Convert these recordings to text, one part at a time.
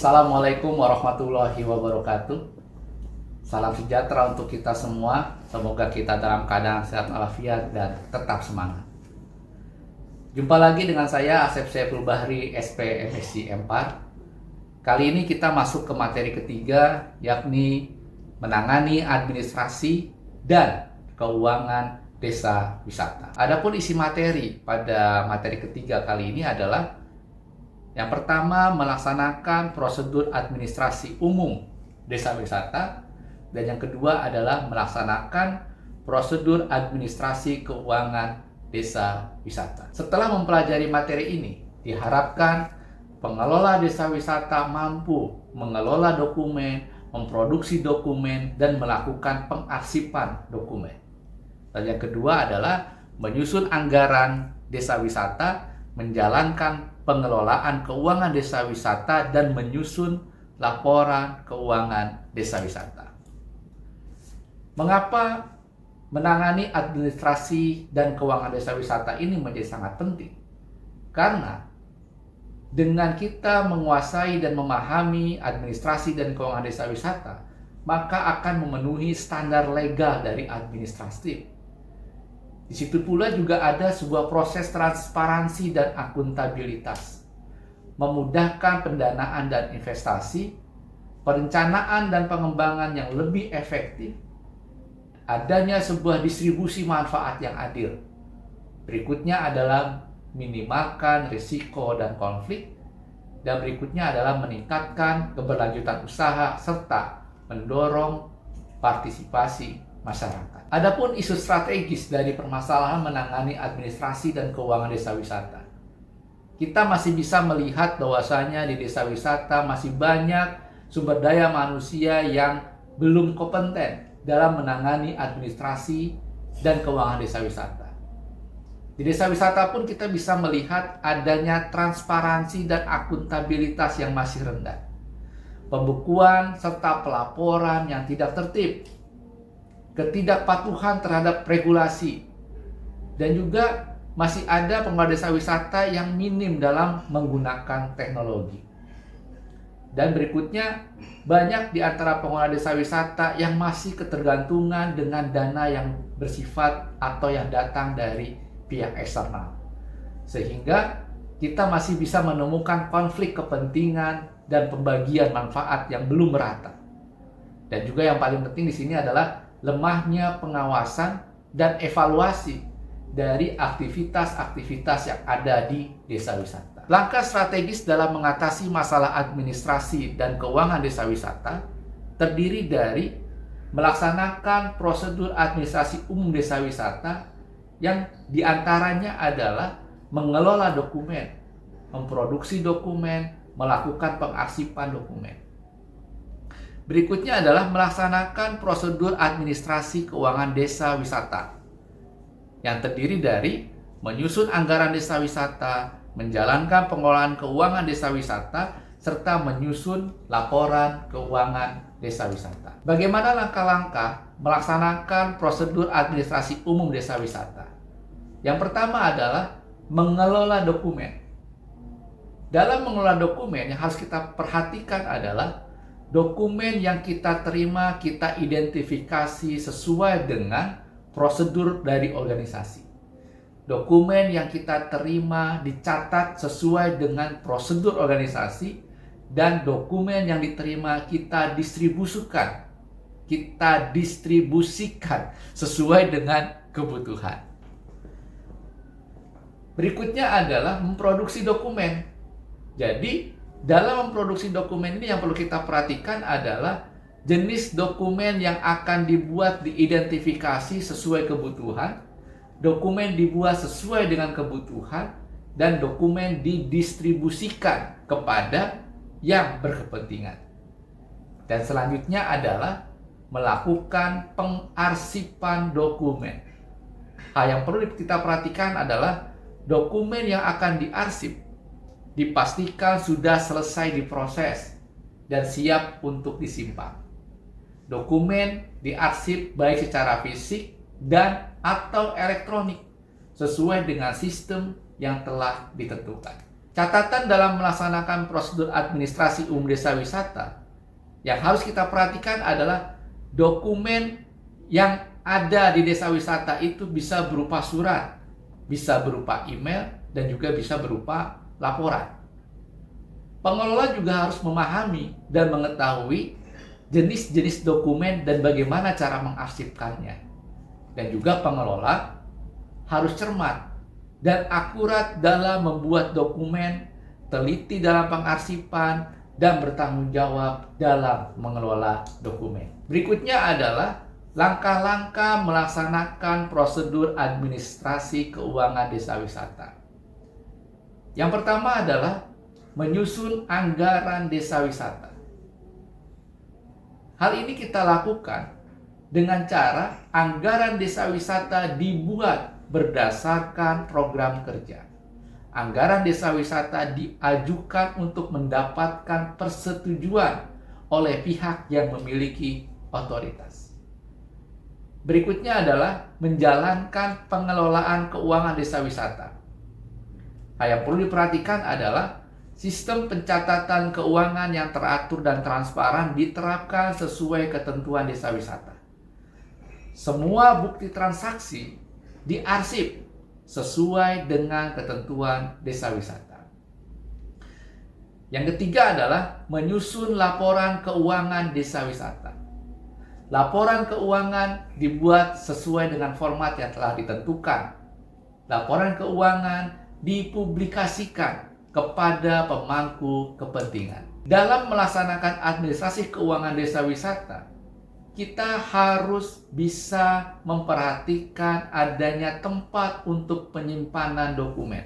Assalamualaikum warahmatullahi wabarakatuh. Salam sejahtera untuk kita semua. Semoga kita dalam keadaan sehat walafiat dan tetap semangat. Jumpa lagi dengan saya Asep Saiful Bahri, SP MSc Empar. Kali ini kita masuk ke materi ketiga, yakni menangani administrasi dan keuangan desa wisata. Adapun isi materi pada materi ketiga kali ini adalah yang pertama, melaksanakan prosedur administrasi umum desa wisata, dan yang kedua adalah melaksanakan prosedur administrasi keuangan desa wisata. Setelah mempelajari materi ini, diharapkan pengelola desa wisata mampu mengelola dokumen, memproduksi dokumen, dan melakukan pengarsipan dokumen. Dan yang kedua adalah menyusun anggaran desa wisata, menjalankan pengelolaan keuangan desa wisata, dan menyusun laporan keuangan desa wisata. Mengapa menangani administrasi dan keuangan desa wisata ini menjadi sangat penting? Karena dengan kita menguasai dan memahami administrasi dan keuangan desa wisata, maka akan memenuhi standar legal dari administratif. Di situ pula juga ada sebuah proses transparansi dan akuntabilitas, memudahkan pendanaan dan investasi, perencanaan dan pengembangan yang lebih efektif, adanya sebuah distribusi manfaat yang adil. Berikutnya adalah minimalkan risiko dan konflik, dan berikutnya adalah meningkatkan keberlanjutan usaha serta mendorong partisipasi masyarakat. Adapun isu strategis dari permasalahan menangani administrasi dan keuangan desa wisata, kita masih bisa melihat bahwasanya di desa wisata masih banyak sumber daya manusia yang belum kompeten dalam menangani administrasi dan keuangan desa wisata. Di desa wisata pun kita bisa melihat adanya transparansi dan akuntabilitas yang masih rendah, pembukuan serta pelaporan yang tidak tertib, ketidakpatuhan terhadap regulasi, dan juga masih ada pengelola desa wisata yang minim dalam menggunakan teknologi. Dan berikutnya, banyak di antara pengelola desa wisata yang masih ketergantungan dengan dana yang bersifat atau yang datang dari pihak eksternal. Sehingga kita masih bisa menemukan konflik kepentingan dan pembagian manfaat yang belum merata. Dan juga yang paling penting di sini adalah lemahnya pengawasan dan evaluasi dari aktivitas-aktivitas yang ada di desa wisata. Langkah strategis dalam mengatasi masalah administrasi dan keuangan desa wisata terdiri dari melaksanakan prosedur administrasi umum desa wisata yang diantaranya adalah mengelola dokumen, memproduksi dokumen, melakukan pengarsipan dokumen. Berikutnya adalah melaksanakan prosedur administrasi keuangan desa wisata yang terdiri dari menyusun anggaran desa wisata, menjalankan pengelolaan keuangan desa wisata, serta menyusun laporan keuangan desa wisata. Bagaimana langkah-langkah melaksanakan prosedur administrasi umum desa wisata? Yang pertama adalah mengelola dokumen. Dalam mengelola dokumen yang harus kita perhatikan adalah dokumen yang kita terima, kita identifikasi sesuai dengan prosedur dari organisasi. Dokumen yang kita terima dicatat sesuai dengan prosedur organisasi, dan dokumen yang diterima kita distribusikan sesuai dengan kebutuhan. Berikutnya adalah memproduksi dokumen. Jadi, dalam memproduksi dokumen ini yang perlu kita perhatikan adalah jenis dokumen yang akan dibuat diidentifikasi sesuai kebutuhan, dokumen dibuat sesuai dengan kebutuhan, dan dokumen didistribusikan kepada yang berkepentingan. Dan selanjutnya adalah melakukan pengarsipan dokumen. Hal yang perlu kita perhatikan adalah dokumen yang akan diarsip dipastikan sudah selesai diproses dan siap untuk disimpan. Dokumen diarsip baik secara fisik dan atau elektronik sesuai dengan sistem yang telah ditentukan. Catatan dalam melaksanakan prosedur administrasi umum desa wisata yang harus kita perhatikan adalah dokumen yang ada di desa wisata itu bisa berupa surat, bisa berupa email, dan juga bisa berupa laporan. Pengelola juga harus memahami dan mengetahui jenis-jenis dokumen dan bagaimana cara mengarsipkannya. Dan juga pengelola harus cermat dan akurat dalam membuat dokumen, teliti dalam pengarsipan, dan bertanggung jawab dalam mengelola dokumen. Berikutnya adalah langkah-langkah melaksanakan prosedur administrasi keuangan desa wisata. Yang pertama adalah menyusun anggaran desa wisata. Hal ini kita lakukan dengan cara anggaran desa wisata dibuat berdasarkan program kerja. Anggaran desa wisata diajukan untuk mendapatkan persetujuan oleh pihak yang memiliki otoritas. Berikutnya adalah menjalankan pengelolaan keuangan desa wisata. Hal yang perlu diperhatikan adalah sistem pencatatan keuangan yang teratur dan transparan diterapkan sesuai ketentuan desa wisata. Semua bukti transaksi diarsip sesuai dengan ketentuan desa wisata. Yang ketiga adalah menyusun laporan keuangan desa wisata. Laporan keuangan dibuat sesuai dengan format yang telah ditentukan. Laporan keuangan dipublikasikan kepada pemangku kepentingan. Dalam melaksanakan administrasi keuangan desa wisata, kita harus bisa memperhatikan adanya tempat untuk penyimpanan dokumen,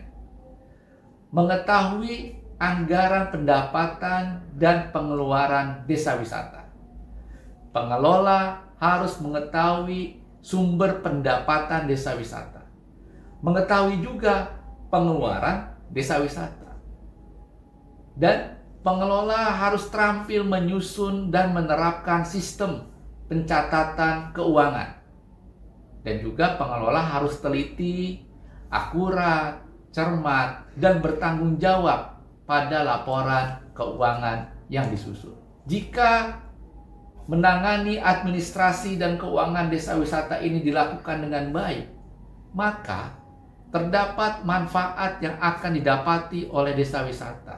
mengetahui anggaran pendapatan dan pengeluaran desa wisata. Pengelola harus mengetahui sumber pendapatan desa wisata, mengetahui juga pengeluaran desa wisata, dan pengelola harus terampil menyusun dan menerapkan sistem pencatatan keuangan. Dan juga pengelola harus teliti, akurat, cermat, dan bertanggung jawab pada laporan keuangan yang disusun. Jika menangani administrasi dan keuangan desa wisata ini dilakukan dengan baik, maka terdapat manfaat yang akan didapati oleh desa wisata.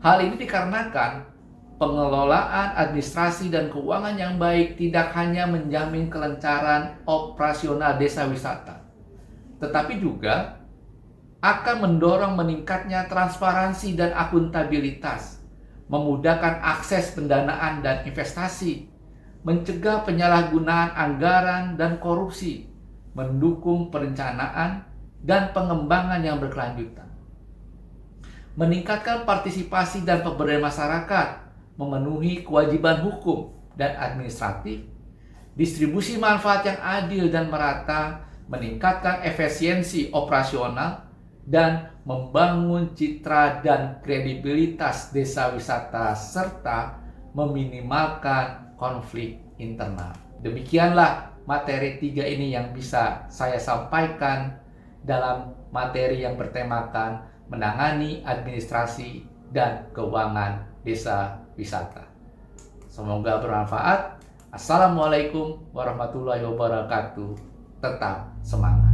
Hal ini dikarenakan pengelolaan administrasi dan keuangan yang baik tidak hanya menjamin kelancaran operasional desa wisata, tetapi juga akan mendorong meningkatnya transparansi dan akuntabilitas, memudahkan akses pendanaan dan investasi, mencegah penyalahgunaan anggaran dan korupsi, mendukung perencanaan dan pengembangan yang berkelanjutan, meningkatkan partisipasi dan pemberdayaan masyarakat, memenuhi kewajiban hukum dan administratif, distribusi manfaat yang adil dan merata, meningkatkan efisiensi operasional, dan membangun citra dan kredibilitas desa wisata, serta meminimalkan konflik internal. Demikianlah materi 3 ini yang bisa saya sampaikan dalam materi yang bertemakan menangani administrasi dan keuangan desa wisata. Semoga bermanfaat. Assalamualaikum warahmatullahi wabarakatuh. Tetap semangat.